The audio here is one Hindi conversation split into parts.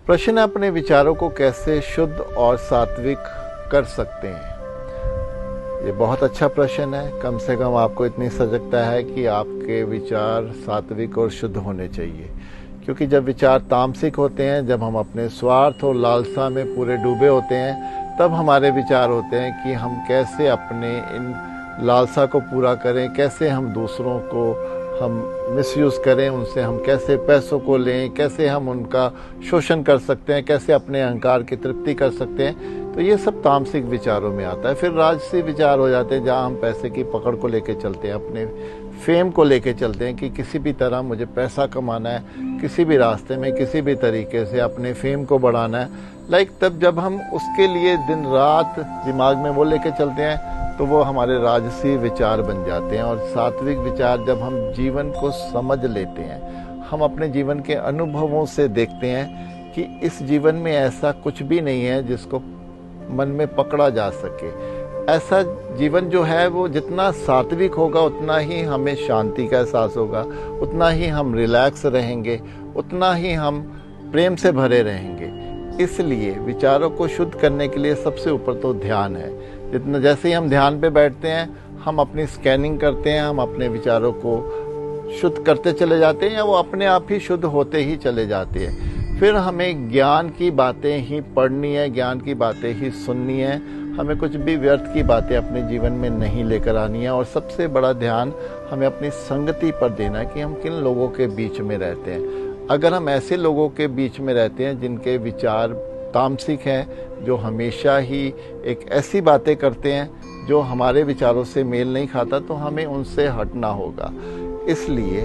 प्रश्न है, अपने विचारों को कैसे शुद्ध और सात्विक कर सकते हैं। ये बहुत अच्छा प्रश्न है। कम से कम आपको इतनी सजगता है कि आपके विचार सात्विक और शुद्ध होने चाहिए, क्योंकि जब विचार तामसिक होते हैं, जब हम अपने स्वार्थ और लालसा में पूरे डूबे होते हैं, तब हमारे विचार होते हैं कि हम कैसे अपने इन लालसा को पूरा करें, कैसे हम दूसरों को हम मिसयूज़ करें, उनसे हम कैसे पैसों को लें, कैसे हम उनका शोषण कर सकते हैं, कैसे अपने अहंकार की तृप्ति कर सकते हैं। तो ये सब तामसिक विचारों में आता है। फिर राजसी विचार हो जाते हैं, जहाँ हम पैसे की पकड़ को लेके चलते हैं, अपने फेम को लेके चलते हैं कि किसी भी तरह मुझे पैसा कमाना है, किसी भी रास्ते में किसी भी तरीके से अपने फेम को बढ़ाना है। तब जब हम उसके लिए दिन रात दिमाग में वो लेके चलते हैं, तो वो हमारे राजसी विचार बन जाते हैं। और सात्विक विचार जब हम जीवन को समझ लेते हैं, हम अपने जीवन के अनुभवों से देखते हैं कि इस जीवन में ऐसा कुछ भी नहीं है जिसको मन में पकड़ा जा सके। ऐसा जीवन जो है वो जितना सात्विक होगा, उतना ही हमें शांति का एहसास होगा, उतना ही हम रिलैक्स रहेंगे, उतना ही हम प्रेम से भरे रहेंगे। इसलिए विचारों को शुद्ध करने के लिए सबसे ऊपर तो ध्यान है। जितना जैसे ही हम ध्यान पे बैठते हैं, हम अपनी स्कैनिंग करते हैं, हम अपने विचारों को शुद्ध करते चले जाते हैं, या वो अपने आप ही शुद्ध होते ही चले जाते हैं। फिर हमें ज्ञान की बातें ही पढ़नी है, ज्ञान की बातें ही सुननी है। हमें कुछ भी व्यर्थ की बातें अपने जीवन में नहीं लेकर आनी है। और सबसे बड़ा ध्यान हमें अपनी संगति पर देना है कि हम किन लोगों के बीच में रहते हैं। अगर हम ऐसे लोगों के बीच में रहते हैं जिनके विचार तामसिक हैं, जो हमेशा ही एक ऐसी बातें करते हैं जो हमारे विचारों से मेल नहीं खाता, तो हमें उनसे हटना होगा। इसलिए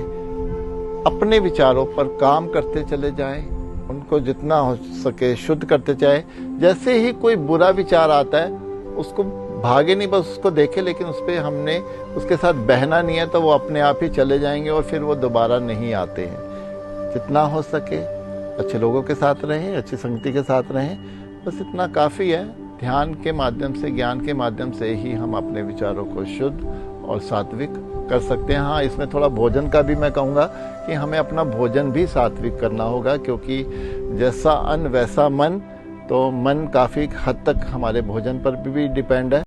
अपने विचारों पर काम करते चले जाएं, उनको जितना हो सके शुद्ध करते जाएं। जैसे ही कोई बुरा विचार आता है, उसको भागे नहीं, बस उसको देखे, लेकिन उस पर हमने उसके साथ बहना नहीं है, तो वो अपने आप ही चले जाएंगे और फिर वो दोबारा नहीं आते हैं। जितना हो सके अच्छे लोगों के साथ रहें, अच्छी संगति के साथ रहें, बस इतना काफ़ी है। ध्यान के माध्यम से, ज्ञान के माध्यम से ही हम अपने विचारों को शुद्ध और सात्विक कर सकते हैं। हाँ, इसमें थोड़ा भोजन का भी मैं कहूँगा कि हमें अपना भोजन भी सात्विक करना होगा, क्योंकि जैसा अन्न वैसा मन, तो मन काफ़ी हद तक हमारे भोजन पर भी डिपेंड है।